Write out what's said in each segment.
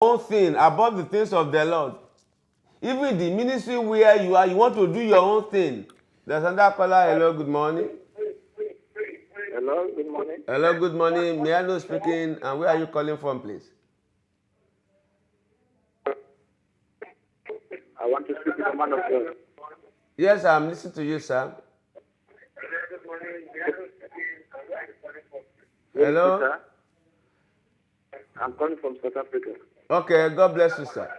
own thing above the things of the Lord. Even the ministry where you are, you want to do your own thing. There's another caller. Hello, good morning. Hello, good morning. Hello, good morning. May I know speaking, and where are you calling from, please? I want to speak to the man of God. Yes, I'm listening to you, sir. Hello? Sir. I'm calling from South Africa. Okay, God bless you, sir.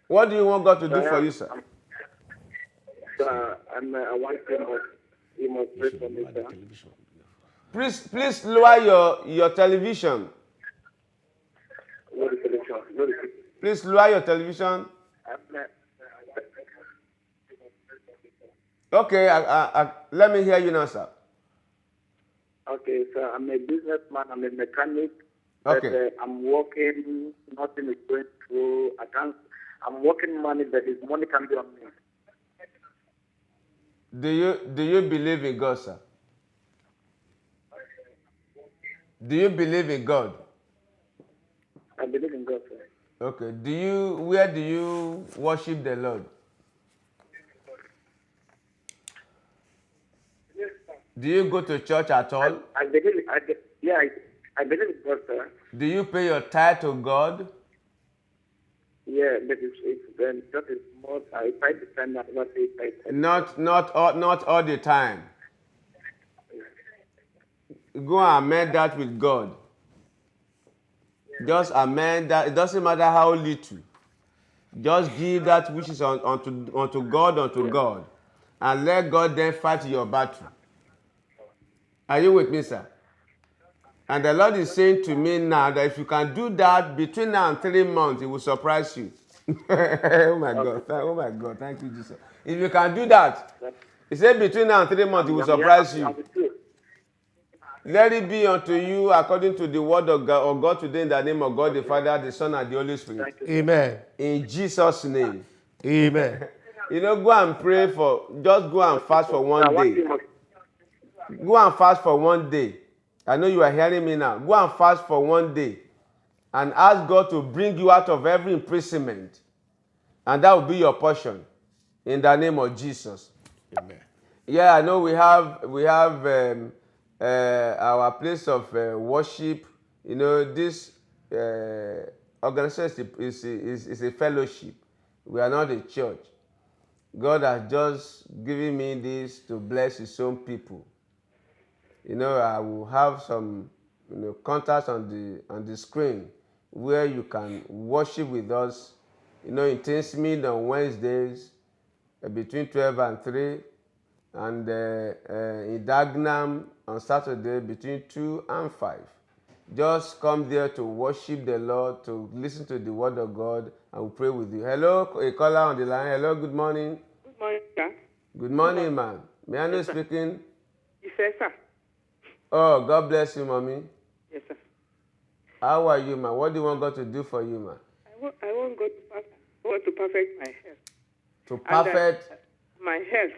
What do you want God to do for you, sir? Sir, I want you must pray for me, sir. Please lower your television. What is the Please lower your television. Okay, let me hear you now, sir. Okay, sir, I'm a businessman, I'm a mechanic. Okay. But, I'm working, nothing is going through. I'm working money, but this money can be on me. Do you believe in God, sir? Do you believe in God? I believe in God, sir. Okay. Where do you worship the Lord? Do you go to church at all? I believe in God, sir. Do you pay your tithe to God? Yeah, but that is more. I try to send that what they say. Not all the time. Go and amend that with God. Just amend that. It doesn't matter how little. Just give that which is unto God, and let God then fight your battle. Are you with me, sir? And the Lord is saying to me now that if you can do that between now and 3 months, it will surprise you. Oh my God! Oh my God! Thank you, Jesus. If you can do that, He said between now and 3 months, it will surprise you. Let it be unto you according to the word of God today in the name of God the Father, the Son, and the Holy Spirit. Amen. In Jesus' name. Amen. Go and pray just go and fast for 1 day. Go and fast for 1 day. I know you are hearing me now. Go and fast for 1 day and ask God to bring you out of every imprisonment. And that will be your portion in the name of Jesus. Amen. Yeah, I know we have our place of worship. You know, this organization is a fellowship. We are not a church. God has just given me this to bless His own people. You know, I will have some contacts on the screen where you can worship with us. You know, in Tinsmead on Wednesdays between 12 and 3, and in Dagenham on Saturday between 2 and 5. Just come there to worship the Lord, to listen to the word of God, and we'll pray with you. Hello, a caller on the line. Hello, good morning. Good morning, sir. Good morning, ma'am. May I know speaking? Yes, sir. Oh, God bless you, mommy. Yes, sir. How are you, ma'am? What do you want God to do for you, ma'am? I want God to perfect my health. To perfect my health.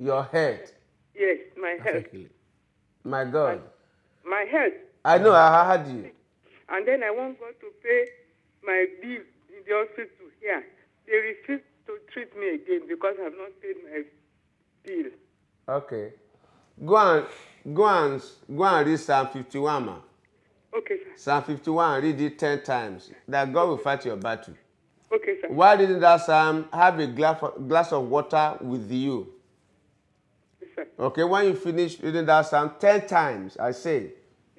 your health? Yes, my health. My God. My health. I know, I heard you. And then I want God to pay my bill in the hospital here. They refuse to treat me again because I have not paid my bill. Okay. Go and read Psalm 51, ma. Okay, sir. Psalm 51, read it 10 times. That God will fight your battle. Okay, sir. While reading that psalm, have a glass of water with you. Yes, sir. Okay, when you finish reading that psalm 10 times, I say.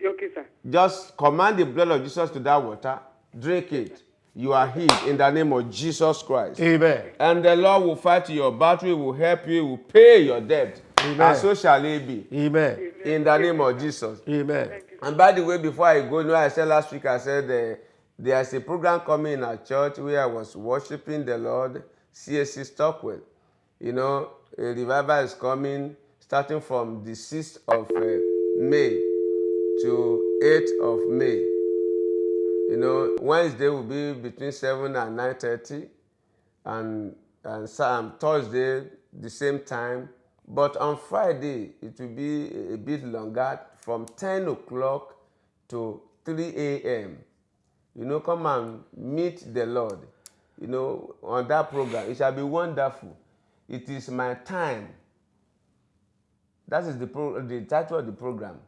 Okay, sir. Just command the blood of Jesus to that water. Drink it. You are healed in the name of Jesus Christ. Amen. And the Lord will fight your battle, will help you, will pay your debt. Amen. And so shall it be. Amen. In the name of Jesus. Amen. And by the way, before I go, I said last week, I said there's a program coming in our church where I was worshiping the Lord, CSC Stockwell. You know, a revival is coming starting from the 6th of May to 8th of May. You know, Wednesday will be between 7 and 9:30, and Thursday the same time. But on Friday, it will be a bit longer, from 10 o'clock to 3 a.m. come and meet the Lord, on that program. It shall be wonderful. It is my time. That is the title of the program.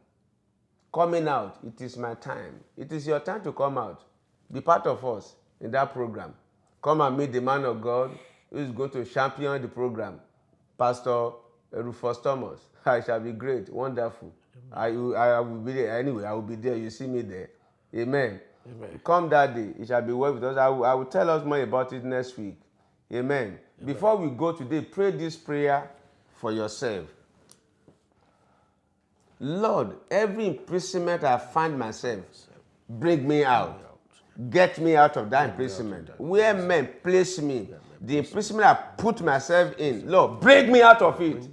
Coming out. It is my time. It is your time to come out. Be part of us in that program. Come and meet the man of God who is going to champion the program, Pastor Rufus Thomas. It shall be great, wonderful. I will be there. Anyway, I will be there. You see me there. Amen. Amen. Come that day. It shall be well with us. I will tell us more about it next week. Amen. Before we go today, pray this prayer for yourself. Lord, every imprisonment I find myself, bring me out. Get me out of that imprisonment. Where men place me, the imprisonment I put myself in, Lord, break me out of it.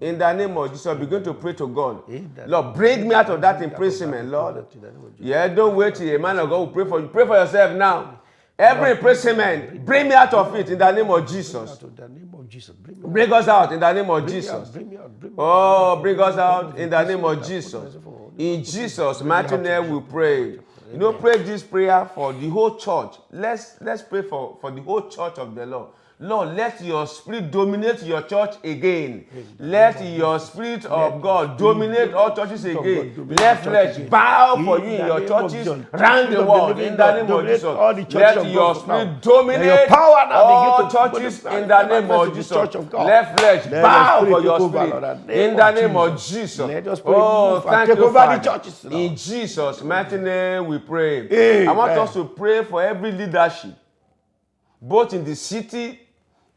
In the name of Jesus, begin to pray to God. Lord, break me out of that imprisonment, Lord. Yeah, don't wait till a man of God will pray for you. Pray for yourself now. Every imprisonment, bring me out of it in the name of Jesus. Bring us out in the name of Jesus. Oh, bring us out in the name of Jesus. In Jesus' mighty name we pray. Pray this prayer for the whole church. Let's pray for the whole church of the Lord. Lord, let your spirit dominate your church again. Let your spirit of God dominate all churches again. Let flesh bow for you in your churches around the world in the name of Jesus. Let your spirit dominate all churches in the name of Jesus. Let flesh bow for your spirit in the name of Jesus. Oh, thank you, Father. In Jesus' mighty name we pray. I want us to pray for every leadership, both in the city,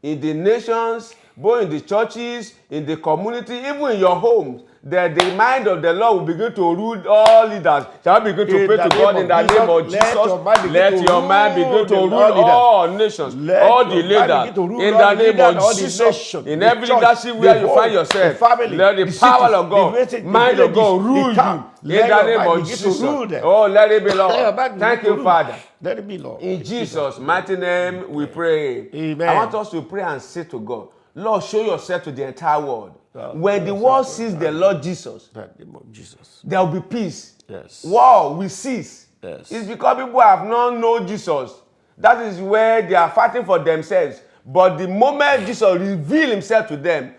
in the nations, both in the churches, in the community, even in your homes, that the mind of the Lord will begin to rule all leaders. Shall we begin to pray to God in the name of Jesus? Let your mind begin to rule all nations, all the leaders, in the name of Jesus. In every leadership where you find yourself, let the power of God, mind of God rule you, in the name of Jesus. Oh, let it be, Lord. Thank you, Father. Let it be, Lord. In Jesus' mighty name we pray. Amen. I want us to pray and say to God, Lord, show yourself to the entire world. When the world sees the Lord Jesus, there will be peace. Yes. War will cease. Yes. It's because people have not known Jesus. That is where they are fighting for themselves. But the moment Jesus reveals himself to them,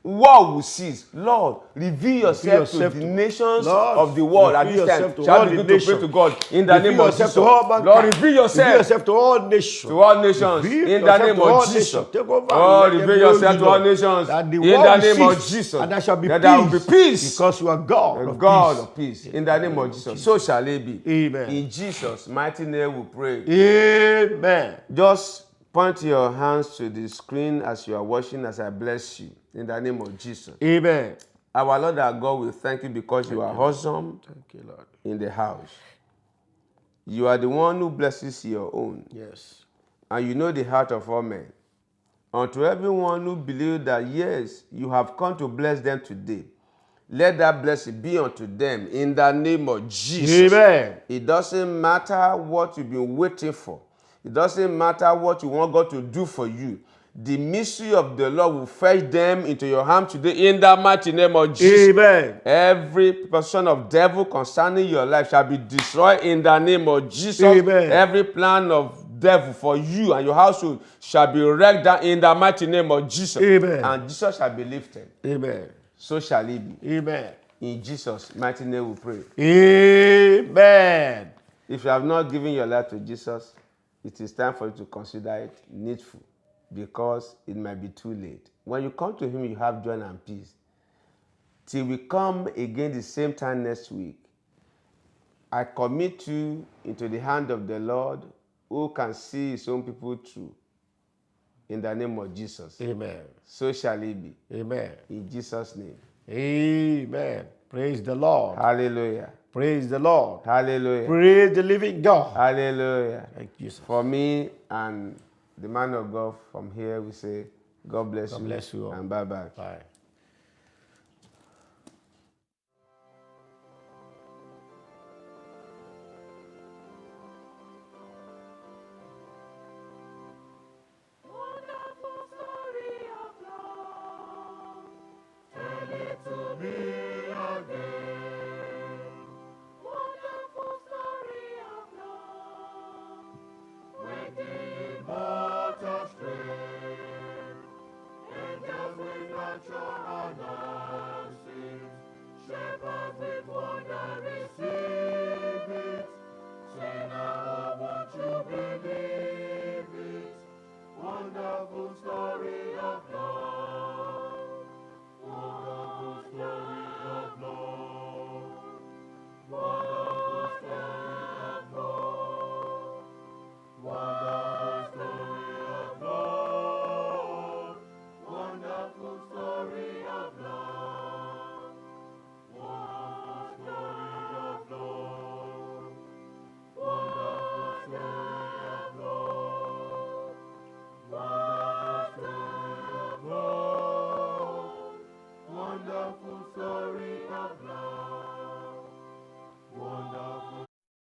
war will cease. Lord, reveal yourself to the nations of the world at this time. Shall we begin to pray to God in the name of Jesus? Lord, reveal yourself to all nations. To all nations in the name of Jesus. Oh, reveal yourself to all nations in the name of Jesus. And there shall be peace. There will be peace. Because you are God. God of peace. In the name of Jesus. So shall it be. Amen. In Jesus' mighty name we pray. Amen. Just point your hands to the screen as you are watching, as I bless you. In the name of Jesus. Amen. Our Lord, our God, we thank you because you are awesome. Thank you, Lord. In the house. You are the one who blesses your own. Yes. And you know the heart of all men. Unto everyone who believes that, yes, you have come to bless them today, let that blessing be unto them in the name of Jesus. Amen. It doesn't matter what you've been waiting for. It doesn't matter what you want God to do for you. The mystery of the Lord will fetch them into your hand today in the mighty name of Jesus. Amen. Every person of devil concerning your life shall be destroyed in the name of Jesus. Amen. Every plan of devil for you and your household shall be wrecked down in the mighty name of Jesus. Amen. And Jesus shall be lifted. Amen. So shall it be. Amen. In Jesus' mighty name we pray. Amen. If you have not given your life to Jesus, it is time for you to consider it needful, because it might be too late. When you come to him, you have joy and peace. Till we come again the same time next week, I commit you into the hand of the Lord, who can see his own people through. In the name of Jesus. Amen. So shall it be. Amen. In Jesus' name. Amen. Praise the Lord. Hallelujah. Praise the Lord. Hallelujah. Praise the living God. Hallelujah. Thank you, Jesus. For me and the man of God from here, we say, God bless you. God bless you all. And bye-bye. Bye.